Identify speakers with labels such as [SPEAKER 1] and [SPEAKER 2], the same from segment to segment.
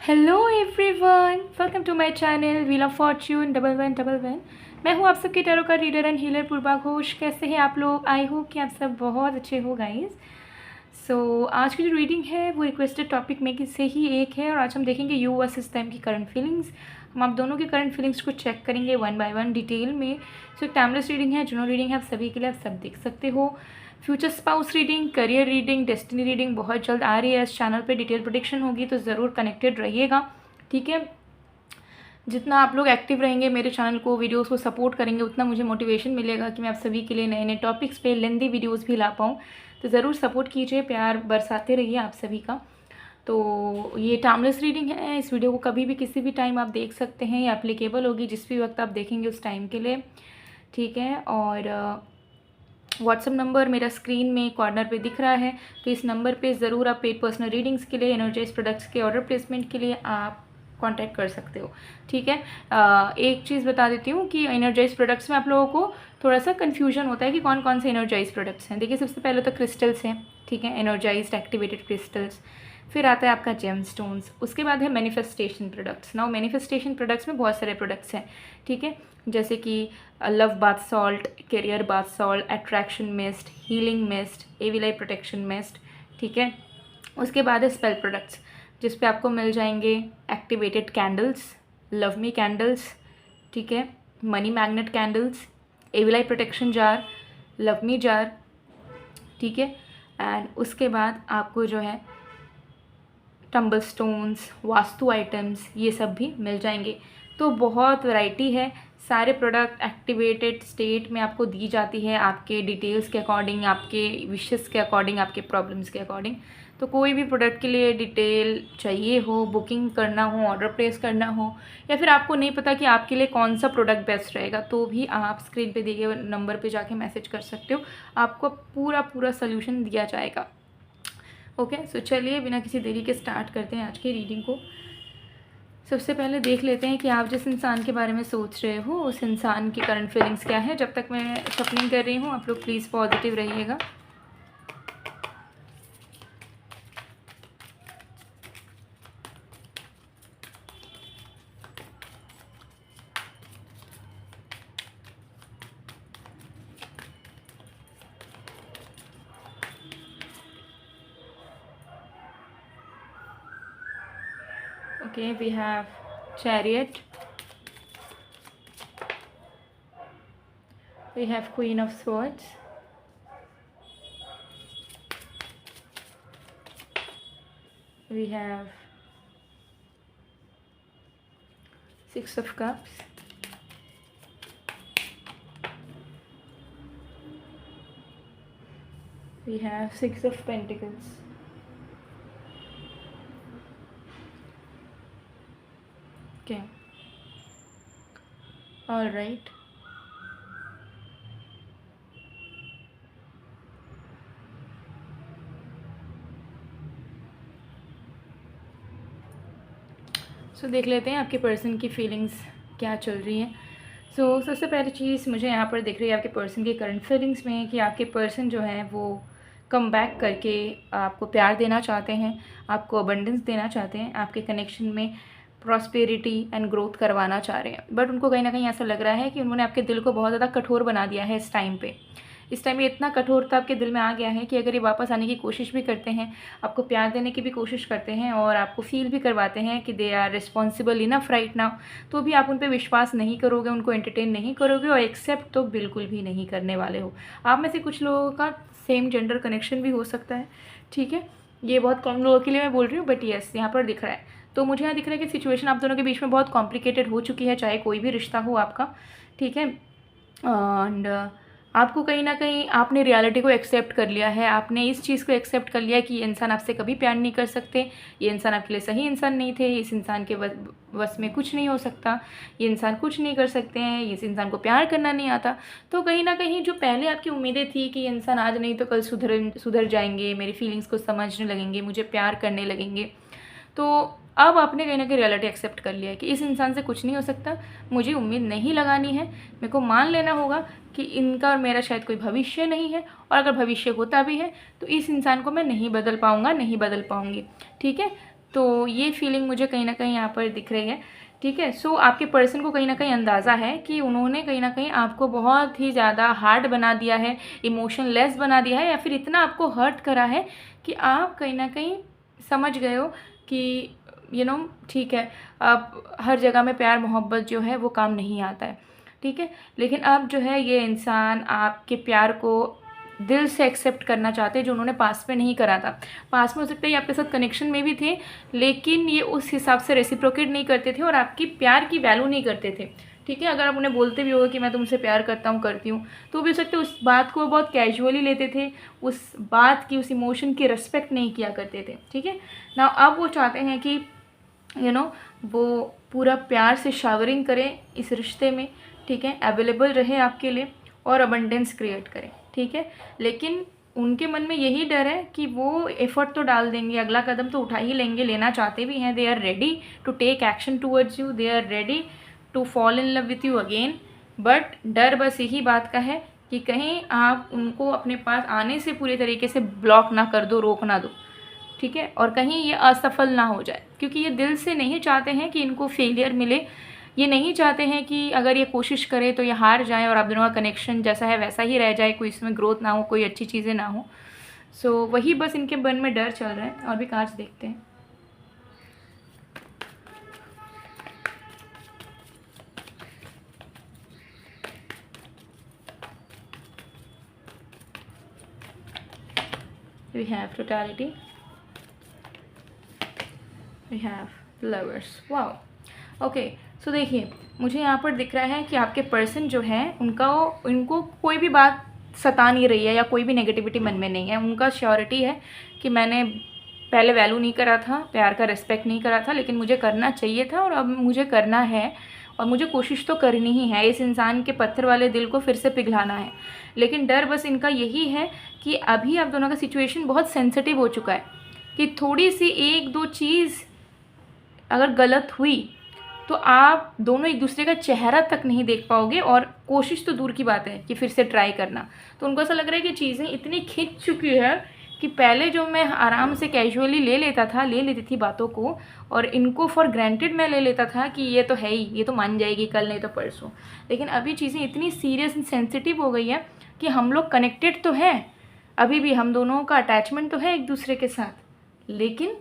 [SPEAKER 1] Hello everyone, welcome to my channel wheel of fortune 1111। मैं हूँ आप सबके टैरो का reader and healer Purva Ghosh. कैसे हैं आप लोग? आई होप कि आप सब बहुत अच्छे हो गाइस। सो आज की जो रीडिंग है वो रिक्वेस्टेड टॉपिक में से ही एक है और आज हम देखेंगे यू वर्सेस टाइम की करंट फीलिंग्स। हम आप दोनों की करंट फीलिंग्स को चेक करेंगे वन बाय वन डिटेल में। सो एक टाइमलेस रीडिंग है, जनरल रीडिंग है, आप सभी के लिए, आप सब देख सकते हो। Future spouse reading, career reading, destiny reading बहुत जल्द आ रही है इस चैनल पे। डिटेल प्रेडिक्शन होगी तो ज़रूर कनेक्टेड रहिएगा, ठीक है। जितना आप लोग एक्टिव रहेंगे, मेरे चैनल को, वीडियोस को सपोर्ट करेंगे, उतना मुझे मोटिवेशन मिलेगा कि मैं आप सभी के लिए नए नए टॉपिक्स पे लेंदी वीडियोस भी ला पाऊँ। तो ज़रूर सपोर्ट कीजिए, प्यार बरसाते रहिए आप सभी का। तो ये टाइमलेस रीडिंग है, इस वीडियो को कभी भी किसी भी टाइम आप देख सकते हैं, ये एप्लीकेबल होगी जिस भी वक्त आप देखेंगे उस टाइम के लिए, ठीक है। और व्हाट्सअप नंबर मेरा स्क्रीन में कॉर्नर पे दिख रहा है, तो इस नंबर पे ज़रूर आप पेड पर्सनल रीडिंग्स के लिए, एनर्जाइज प्रोडक्ट्स के ऑर्डर प्लेसमेंट के लिए आप कांटेक्ट कर सकते हो, ठीक है। एक चीज़ बता देती हूँ कि एनर्जाइज प्रोडक्ट्स में आप लोगों को थोड़ा सा कन्फ्यूजन होता है कि कौन कौन से एनर्जाइज प्रोडक्ट्स हैं। देखिए, सबसे पहले तो क्रिस्टल्स हैं, ठीक है, एनर्जाइज्ड एक्टिवेटेड क्रिस्टल्स। फिर आता है आपका जेम स्टोन्स, उसके बाद है manifestation products. Now manifestation products में बहुत सारे प्रोडक्ट्स हैं, ठीक है, जैसे कि love bath salt, career bath salt, attraction mist, healing mist, evil eye protection mist, ठीक है। उसके बाद है स्पेल प्रोडक्ट्स, जिस पे आपको मिल जाएंगे activated candles, love me candles, ठीक है, money magnet candles, evil eye protection jar, love me jar, ठीक है। एंड उसके बाद आपको जो है टम्बल स्टोन्स, वास्तु आइटम्स, ये सब भी मिल जाएंगे। तो बहुत वैरायटी है, सारे प्रोडक्ट एक्टिवेटेड स्टेट में आपको दी जाती है, आपके डिटेल्स के अकॉर्डिंग, आपके विशेस के अकॉर्डिंग, आपके प्रॉब्लम्स के अकॉर्डिंग। तो कोई भी प्रोडक्ट के लिए डिटेल चाहिए हो, बुकिंग करना हो, ऑर्डर प्लेस करना हो, या फिर आपको नहीं पता कि आपके लिए कौन सा प्रोडक्ट बेस्ट रहेगा, तो भी आप स्क्रीन पे दिए गए नंबर पे जाके मैसेज कर सकते हो, आपको पूरा सोल्यूशन दिया जाएगा। ओके, सो चलिए बिना किसी देरी के स्टार्ट करते हैं आज की रीडिंग को। सबसे पहले देख लेते हैं कि आप जिस इंसान के बारे में सोच रहे हो उस इंसान की करंट फीलिंग्स क्या है। जब तक मैं शफलिंग कर रही हूँ, आप लोग प्लीज़ पॉजिटिव रहिएगा। Okay, we have Chariot, we have Queen of Swords, we have Six of Cups, we have Six of Pentacles. Okay, all right. सो देख लेते हैं आपके पर्सन की फीलिंग्स क्या चल रही हैं। सो सबसे पहली चीज़ मुझे यहाँ पर दिख रही है आपके पर्सन की करंट फीलिंग्स में कि आपके पर्सन जो है वो कम बैक करके आपको प्यार देना चाहते हैं, आपको अबंडेंस देना चाहते हैं, आपके कनेक्शन में प्रॉस्पेरिटी एंड ग्रोथ करवाना चाह रहे हैं। बट उनको कहीं ना कहीं ऐसा लग रहा है कि उन्होंने आपके दिल को बहुत ज़्यादा कठोर बना दिया है इस टाइम पे। इस टाइम ये इतना कठोरता आपके दिल में आ गया है कि अगर ये वापस आने की कोशिश भी करते हैं, आपको प्यार देने की भी कोशिश करते हैं और आपको फील भी करवाते हैं कि they are responsible enough right now, तो भी आप उन पर विश्वास नहीं करोगे, उनको एंटरटेन नहीं करोगे और एक्सेप्ट तो बिल्कुल भी नहीं करने वाले हो। आप में से कुछ लोगों का सेम जेंडर कनेक्शन भी हो सकता है, ठीक है। ये बहुत कम लोगों के लिए मैं बोल रही हूँ, बट यस यहाँ पर दिख रहा है। तो मुझे यहाँ दिख रहा है कि सिचुएशन आप दोनों के बीच में बहुत कॉम्प्लिकेटेड हो चुकी है, चाहे कोई भी रिश्ता हो आपका, ठीक है। एंड आपको कहीं ना कहीं आपने रियलिटी को एक्सेप्ट कर लिया है, आपने इस चीज़ को एक्सेप्ट कर लिया है कि ये इंसान आपसे कभी प्यार नहीं कर सकते, ये इंसान आपके लिए सही इंसान नहीं थे, इस इंसान के बस में कुछ नहीं हो सकता, ये इंसान कुछ नहीं कर सकते हैं, इस इंसान को प्यार करना नहीं आता। तो कहीं ना कहीं जो पहले आपकी उम्मीदें थी कि ये इंसान आज नहीं तो कल सुधर जाएंगे, मेरी फीलिंग्स को समझने लगेंगे, मुझे प्यार करने लगेंगे, तो अब आपने कहीं ना कहीं रियलिटी एक्सेप्ट कर लिया है कि इस इंसान से कुछ नहीं हो सकता, मुझे उम्मीद नहीं लगानी है, मेरे को मान लेना होगा कि इनका और मेरा शायद कोई भविष्य नहीं है, और अगर भविष्य होता भी है तो इस इंसान को मैं नहीं बदल पाऊँगा, नहीं बदल पाऊँगी, ठीक है। तो ये फीलिंग मुझे कहीं ना कहीं यहाँ पर दिख रही है, ठीक है। सो आपके पर्सन को कहीं ना कहीं अंदाज़ा है कि उन्होंने कहीं ना कहीं आपको बहुत ही ज़्यादा हार्ड बना दिया है, इमोशनलेस बना दिया है, या फिर इतना आपको हर्ट करा है कि आप कहीं ना कहीं समझ गए हो कि ठीक है, अब हर जगह में प्यार मोहब्बत जो है वो काम नहीं आता है, ठीक है। लेकिन अब जो है ये इंसान आपके प्यार को दिल से एक्सेप्ट करना चाहते हैं, जो उन्होंने पास में नहीं करा था। पास में हो सकता है ये आपके साथ कनेक्शन में भी थे, लेकिन ये उस हिसाब से रेसिप्रोकेट नहीं करते थे और आपकी प्यार की वैल्यू नहीं करते थे, ठीक है। अगर आप उन्हें बोलते भी होगा कि मैं तुमसे प्यार करता हूँ, करती हूँ, तो भी हो सकता है उस बात को बहुत कैजुअली लेते थे, उस बात की, उस इमोशन की रिस्पेक्ट नहीं किया करते थे, ठीक है ना। अब वो चाहते हैं कि वो पूरा प्यार से शावरिंग करें इस रिश्ते में, ठीक है, अवेलेबल रहे आपके लिए और अबंडेंस क्रिएट करें, ठीक है। लेकिन उनके मन में यही डर है कि वो एफर्ट तो डाल देंगे, अगला कदम तो उठा ही लेंगे, लेना चाहते भी हैं, they are ready to take action towards you, they are ready to fall in love with you again. But डर बस यही बात का है कि कहीं आप उनको अपने पास आने से पूरी तरीके से ब्लॉक ना कर दो, रोक ना दो, ठीक है, और कहीं ये असफल ना हो जाए, क्योंकि ये दिल से नहीं चाहते हैं कि इनको फेलियर मिले। ये नहीं चाहते हैं कि अगर ये कोशिश करे तो ये हार जाए और आप दोनों का कनेक्शन जैसा है वैसा ही रह जाए, कोई इसमें ग्रोथ ना हो, कोई अच्छी चीज़ें ना हो। सो वही बस इनके मन में डर चल रहा है। और भी कार्ड्स देखते हैं। We have totality, we have lovers, wow, okay. So देखिए, मुझे यहाँ पर दिख रहा है कि आपके पर्सन जो है उनको कोई भी बात सता नहीं रही है या कोई भी नेगेटिविटी मन में नहीं है। उनका श्योरिटी है कि मैंने पहले वैल्यू नहीं करा था, प्यार का रिस्पेक्ट नहीं करा था, लेकिन मुझे करना चाहिए था और अब मुझे करना है और मुझे कोशिश तो करनी ही है, इस इंसान के पत्थर वाले दिल को फिर से पिघलाना है। लेकिन डर बस इनका यही है कि अभी आप दोनों का सिचुएशन बहुत सेंसिटिव हो चुका है कि थोड़ी सी एक दो चीज़ अगर गलत हुई तो आप दोनों एक दूसरे का चेहरा तक नहीं देख पाओगे, और कोशिश तो दूर की बात है कि फिर से ट्राई करना। तो उनको ऐसा लग रहा है कि चीज़ें इतनी खिंच चुकी है कि पहले जो मैं आराम से कैजुअली ले लेती थी बातों को, और इनको फॉर ग्रांटेड मैं ले लेता था कि ये तो है ही, ये तो मान जाएगी कल नहीं तो परसों। लेकिन अभी चीज़ें इतनी सीरियस एंड सेंसिटिव हो गई है कि हम लोग कनेक्टेड तो हैं, अभी भी हम दोनों का अटैचमेंट तो है एक दूसरे के साथ, लेकिन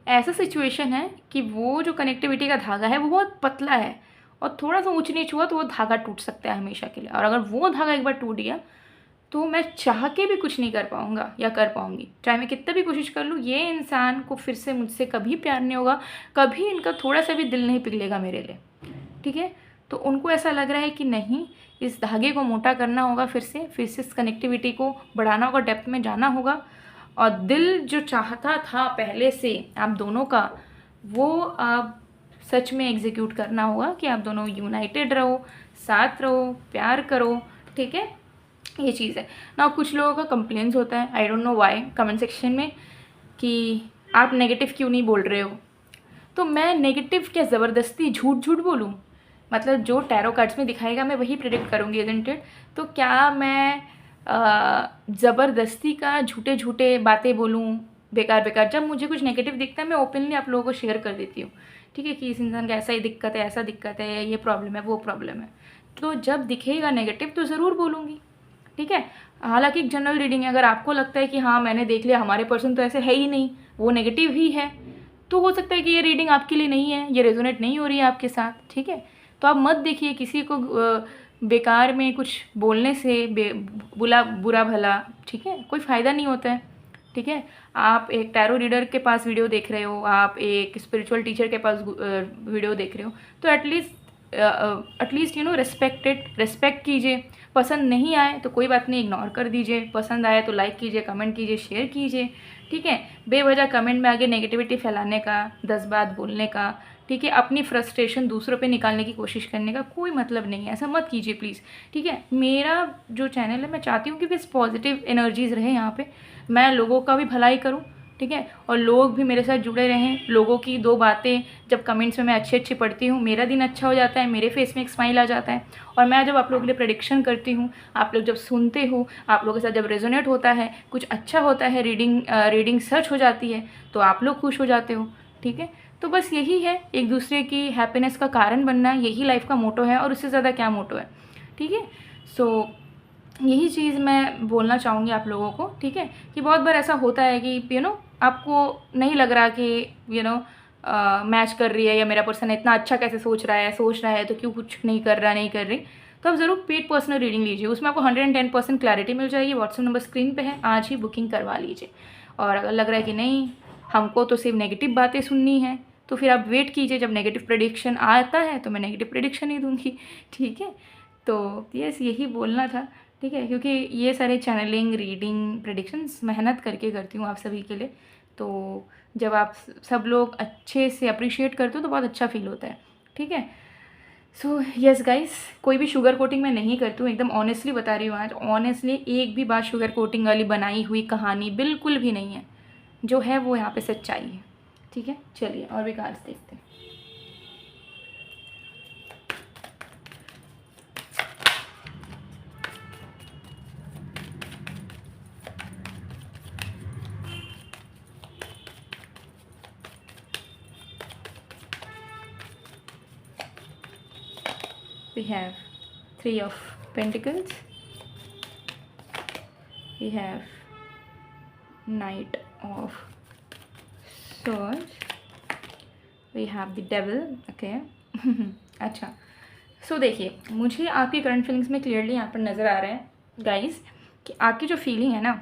[SPEAKER 1] ऐसा सिचुएशन है कि वो जो कनेक्टिविटी का धागा है वो बहुत पतला है, और थोड़ा सा ऊंच नीच हुआ तो वो धागा टूट सकता है हमेशा के लिए। और अगर वो धागा एक बार टूट गया तो मैं चाह के भी कुछ नहीं कर पाऊँगा या कर पाऊँगी, चाहे मैं कितना भी कोशिश कर लूँ, ये इंसान को फिर से मुझसे कभी प्यार नहीं होगा, कभी इनका थोड़ा सा भी दिल नहीं पिघलेगा मेरे लिए, ठीक है। तो उनको ऐसा लग रहा है कि नहीं, इस धागे को मोटा करना होगा, फिर से इस कनेक्टिविटी को बढ़ाना होगा, डेप्थ में जाना होगा, और दिल जो चाहता था पहले से आप दोनों का, वो आप सच में एग्जीक्यूट करना होगा कि आप दोनों यूनाइटेड रहो, साथ रहो, प्यार करो, ठीक है। ये चीज़ है ना। कुछ लोगों का कंप्लेंट्स होता है, I don't know why, comment section में कि आप नेगेटिव क्यों नहीं बोल रहे हो। तो मैं नेगेटिव क्या ज़बरदस्ती झूठ बोलूँ? मतलब जो टैरो कार्ड्स में दिखाएगा मैं वही प्रेडिक्ट करूँगी, इज़न्ट इट? तो क्या मैं ज़बरदस्ती का झूठे बातें बोलूँ, बेकार? जब मुझे कुछ नेगेटिव दिखता है मैं ओपनली आप लोगों को शेयर कर देती हूँ, ठीक है, कि इस इंसान का ऐसा ही दिक्कत है, ऐसा दिक्कत है, ये प्रॉब्लम है, वो प्रॉब्लम है। तो जब दिखेगा नेगेटिव तो ज़रूर बोलूँगी, ठीक है। हालांकि एक जनरल रीडिंग है, अगर आपको लगता है कि हाँ मैंने देख लिया, हमारे पर्सन तो ऐसे है ही नहीं, वो नेगेटिव ही है, तो हो सकता है कि ये रीडिंग आपके लिए नहीं है, ये रेजोनेट नहीं हो रही है आपके साथ, ठीक है। तो आप मत देखिए किसी को बेकार में कुछ बोलने से, बुरा भला, ठीक है, कोई फ़ायदा नहीं होता है, ठीक है। आप एक टैरो रीडर के पास वीडियो देख रहे हो, आप एक स्पिरिचुअल टीचर के पास वीडियो देख रहे हो, तो एटलीस्ट रिस्पेक्ट कीजिए। पसंद नहीं आए तो कोई बात नहीं, इग्नोर कर दीजिए, पसंद आए तो लाइक कीजिए, कमेंट कीजिए, शेयर कीजिए, ठीक है। बेवजह कमेंट में आगे नेगेटिविटी फैलाने का, 10 बात बोलने का, ठीक है, अपनी फ्रस्ट्रेशन दूसरों पे निकालने की कोशिश करने का कोई मतलब नहीं है, ऐसा मत कीजिए प्लीज़, ठीक है। मेरा जो चैनल है, मैं चाहती हूँ कि बस पॉजिटिव एनर्जीज़ रहे यहाँ पे, मैं लोगों का भी भलाई करूँ, ठीक है। और लोग भी मेरे साथ जुड़े रहें, लोगों की 2 बातें जब कमेंट्स में मैं अच्छी पढ़ती हूँ, मेरा दिन अच्छा हो जाता है, मेरे फेस में एक स्माइल आ जाता है। और मैं जब आप लोगों के लिए प्रेडिक्शन करती हूँ, आप लोग जब सुनते हो, आप लोगों के साथ जब रेजोनेट होता है, कुछ अच्छा होता है, रीडिंग सच हो जाती है, तो आप लोग खुश हो जाते हो, ठीक है। तो बस यही है, एक दूसरे की हैप्पीनेस का कारण बनना, यही लाइफ का मोटो है, और उससे ज़्यादा क्या मोटो है, ठीक है। सो यही चीज़ मैं बोलना चाहूँगी आप लोगों को, ठीक है, कि बहुत बार ऐसा होता है कि आपको नहीं लग रहा कि मैच कर रही है, या मेरा पर्सन इतना अच्छा कैसे सोच रहा है तो क्यों कुछ नहीं कर रहा, नहीं कर रही, तो आप ज़रूर पेड पर्सनल रीडिंग लीजिए, उसमें आपको 110% क्लैरिटी मिल जाएगी। व्हाट्सएप नंबर स्क्रीन पे है, आज ही बुकिंग करवा लीजिए। और अगर लग रहा है कि नहीं, हमको तो सिर्फ नेगेटिव बातें सुननी है, तो फिर आप वेट कीजिए, जब नेगेटिव प्रेडिक्शन आता है तो मैं नेगेटिव प्रेडिक्शन ही दूँगी, ठीक है। तो यस, यही बोलना था, ठीक है, क्योंकि ये सारे चैनलिंग, रीडिंग, प्रेडिक्शंस मेहनत करके करती हूँ आप सभी के लिए। तो जब आप सब लोग अच्छे से अप्रिशिएट करते हो तो बहुत अच्छा फील होता है, ठीक है। सो यस गाइस, कोई भी शुगर कोटिंग मैं नहीं करती हूँ, एकदम ऑनेस्टली बता रही हूँ आज, ऑनेस्टली एक भी बात शुगर कोटिंग वाली बनाई हुई कहानी बिल्कुल भी नहीं है, जो है वो यहाँ पे सच्चाई है, ठीक है। चलिए और भी कार्ड्स देखते हैं। We have 3 of Pentacles, we have Knight of Swords, we have the Devil, okay। अच्छा, सो देखिए, मुझे आपकी करंट फीलिंग्स में क्लियरली यहाँ पर नज़र आ रहा है गाइस, कि आपकी जो फीलिंग है ना,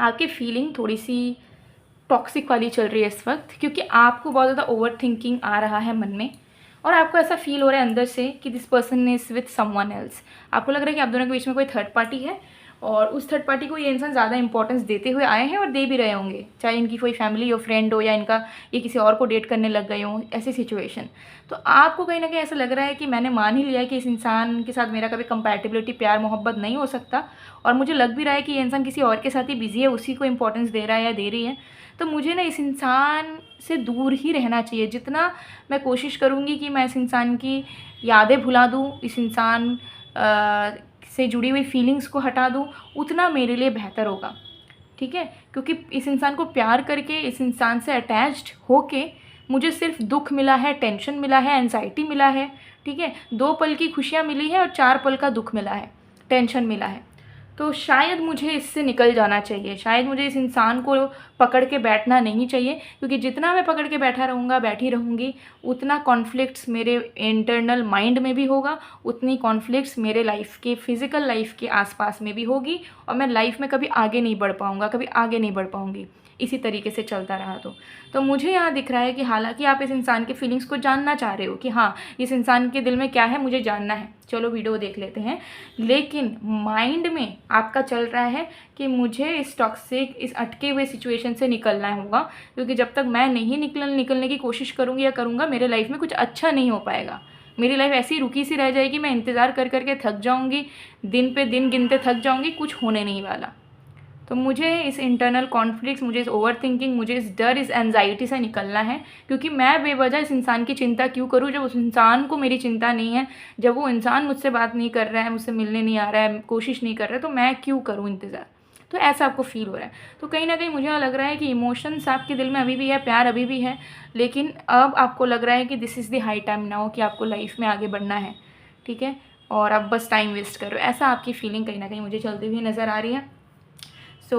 [SPEAKER 1] आपकी फीलिंग थोड़ी सी टॉक्सिक वाली चल रही है इस वक्त, क्योंकि आपको बहुत ज़्यादा ओवर थिंकिंग आ रहा है मन में, और आपको ऐसा फील हो रहा है अंदर से कि this person is with someone else. आपको लग रहा है कि आप दोनों के बीच में कोई थर्ड पार्टी है, और उस थर्ड पार्टी को ये इंसान ज़्यादा इंपॉर्टेंस देते हुए आए हैं और दे भी रहे होंगे, चाहे इनकी कोई फैमिली हो, फ्रेंड हो, या इनका ये किसी और को डेट करने लग गए हों, ऐसी सिचुएशन। तो आपको कहीं ना कहीं ऐसा लग रहा है कि मैंने मान ही लिया कि इस इंसान के साथ मेरा कभी कंपैटिबिलिटी, प्यार मोहब्बत नहीं हो सकता, और मुझे लग भी रहा है कि ये इंसान किसी और के साथ ही बिजी है, उसी को इंपॉर्टेंस दे रहा है या दे रही है। तो मुझे ना इस इंसान से दूर ही रहना चाहिए। जितना मैं कोशिश करूँगी कि मैं इस इंसान की यादें भुला दूँ, इस इंसान से जुड़ी हुई फीलिंग्स को हटा दूँ, उतना मेरे लिए बेहतर होगा, ठीक है। क्योंकि इस इंसान को प्यार करके, इस इंसान से अटैच्ड होके मुझे सिर्फ दुख मिला है, टेंशन मिला है, एंजाइटी मिला है, ठीक है। 2 पल की खुशियाँ मिली है और 4 पल का दुख मिला है, टेंशन मिला है। तो शायद मुझे इससे निकल जाना चाहिए, शायद मुझे इस इंसान को पकड़ के बैठना नहीं चाहिए, क्योंकि जितना मैं पकड़ के बैठी रहूँगी, उतना कॉन्फ्लिक्ट्स मेरे इंटरनल माइंड में भी होगा, उतनी कॉन्फ्लिक्ट्स मेरे लाइफ के, फिज़िकल लाइफ के आसपास में भी होगी, और मैं लाइफ में कभी आगे नहीं बढ़ पाऊँगा, कभी आगे नहीं बढ़ पाऊँगी इसी तरीके से चलता रहा तो मुझे यहाँ दिख रहा है कि हालांकि आप इस इंसान के फीलिंग्स को जानना चाह रहे हो कि हाँ, इस इंसान के दिल में क्या है, मुझे जानना है, चलो वीडियो देख लेते हैं, लेकिन माइंड में आपका चल रहा है कि मुझे इस टॉक्सिक, इस अटके हुए सिचुएशन से निकलना होगा, क्योंकि जब तक मैं नहीं निकलने की कोशिश करूँगी या करूँगा, मेरे लाइफ में कुछ अच्छा नहीं हो पाएगा। मेरी लाइफ ऐसी रुकी सी रह जाएगी, मैं इंतज़ार कर करके थक जाऊँगी, दिन पे दिन गिनते थक जाऊँगी, कुछ होने नहीं वाला। तो मुझे इस इंटरनल कॉन्फ्लिक्ट्स, मुझे इस ओवर थिंकिंग, मुझे इस डर, इस एनजाइटी से निकलना है, क्योंकि मैं बेवजह इस इंसान की चिंता क्यों करूँ, जब उस इंसान को मेरी चिंता नहीं है, जब वो इंसान मुझसे बात नहीं कर रहा है, मुझसे मिलने नहीं आ रहा है, कोशिश नहीं कर रहा है, तो मैं क्यों करूँ इंतज़ार। तो ऐसा आपको फील हो रहा है। तो कहीं ना कहीं मुझे लग रहा है कि इमोशंस आपके दिल में अभी भी है, प्यार अभी भी है, लेकिन अब आपको लग रहा है कि this is the high time now, कि आपको लाइफ में आगे बढ़ना है, ठीक है, और आप बस टाइम वेस्ट कर रहे हो। ऐसा आपकी फीलिंग कहीं ना कहीं मुझे चलती हुई नज़र आ रही है। सो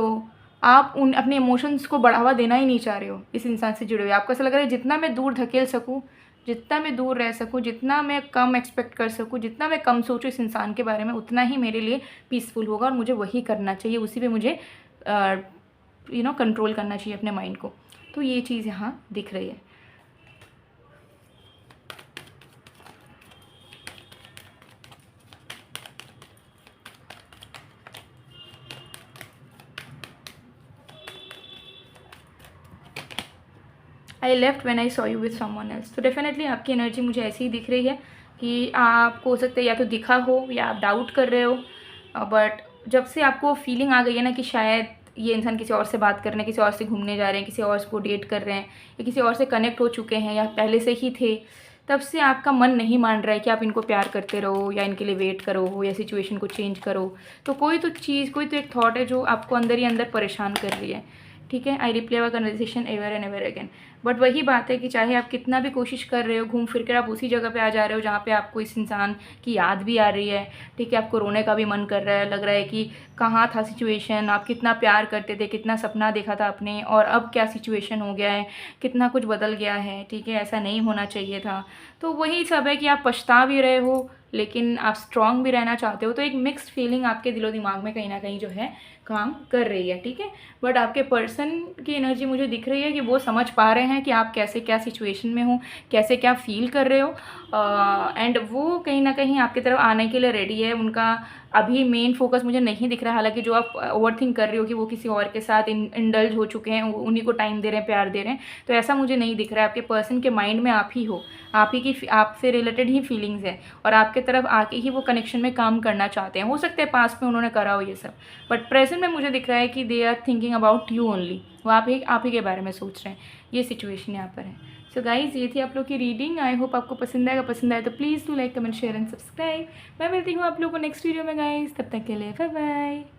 [SPEAKER 1] आप अपने इमोशंस को बढ़ावा देना ही नहीं चाह रहे हो इस इंसान से जुड़े हुए। आपको ऐसा लग रहा है जितना मैं दूर धकेल सकूँ, जितना मैं दूर रह सकूँ, जितना मैं कम एक्सपेक्ट कर सकूँ, जितना मैं कम सोचूँ इस इंसान के बारे में, उतना ही मेरे लिए पीसफुल होगा, और मुझे वही करना चाहिए, उसी पे मुझे कंट्रोल करना चाहिए अपने माइंड को। तो ये चीज़ यहाँ दिख रही है। I left when I saw you with someone else. तो डेफिनेटली आपकी एनर्जी मुझे ऐसी ही दिख रही है कि आपको हो सकता है या तो दिखा हो या आप डाउट कर रहे हो, बट जब से आपको फीलिंग आ गई है ना कि शायद ये इंसान किसी और से बात कर रहे हैं, किसी और से घूमने जा रहे हैं, किसी और को डेट कर रहे हैं, या किसी और से कनेक्ट हो चुके हैं, या पहले से ही थे, तब से आपका मन नहीं मान रहा है कि आप इनको प्यार करते रहो या इनके लिए वेट करो या सिचुएशन को चेंज करो। तो कोई तो चीज़, कोई तो एक थॉट है जो आपको अंदर ही अंदर परेशान कर रही है। ठीक है, I replay our conversation ever and ever again. But वही बात है कि चाहे आप कितना भी कोशिश कर रहे हो, घूम फिर कर आप उसी जगह पे आ जा रहे हो जहाँ पे आपको इस इंसान की याद भी आ रही है। ठीक है, आपको रोने का भी मन कर रहा है, लग रहा है कि कहाँ था सिचुएशन, आप कितना प्यार करते थे, कितना सपना देखा था आपने, और अब क्या सिचुएशन हो गया है, कितना कुछ बदल गया है। ठीक है, ऐसा नहीं होना चाहिए था। तो वही सब है कि आप पछता भी रहे हो लेकिन आप स्ट्रॉन्ग भी रहना चाहते हो। तो एक मिक्स्ड फीलिंग आपके दिलो दिमाग में कहीं ना कहीं जो है काम कर रही है। ठीक है, बट आपके पर्सन की एनर्जी मुझे दिख रही है कि वो समझ पा रहे हैं कि आप कैसे क्या सिचुएशन में हो, कैसे क्या फील कर रहे हो, एंड वो कहीं ना कहीं आपकी तरफ आने के लिए रेडी है। उनका अभी मेन फोकस मुझे नहीं दिख रहा है, हालांकि जो आप ओवरथिंक कर रही हो कि वो किसी और के साथ इंडल्ज हो चुके हैं, उन्हीं को टाइम दे रहे हैं, प्यार दे रहे हैं, तो ऐसा मुझे नहीं दिख रहा है। आपके पर्सन के माइंड में आप ही हो, आप ही की, आपसे रिलेटेड ही फीलिंग्स है, और आपके तरफ आके ही वो कनेक्शन में काम करना चाहते हैं। हो सकता है पास्ट में उन्होंने करा हो ये सब, बट प्रेजेंट में मुझे दिख रहा है कि they are thinking about you only. वो आप ही के बारे में सोच रहे हैं। ये सिचुएशन यहाँ पर है। सो गाइज, ये थी आप लोग की रीडिंग। आई होप आपको पसंद आएगा। पसंद आए तो please do like, comment, share and subscribe. मैं मिलती हूँ आप लोगों को नेक्स्ट वीडियो में गाइज। तब तक के लिए बाय बाय।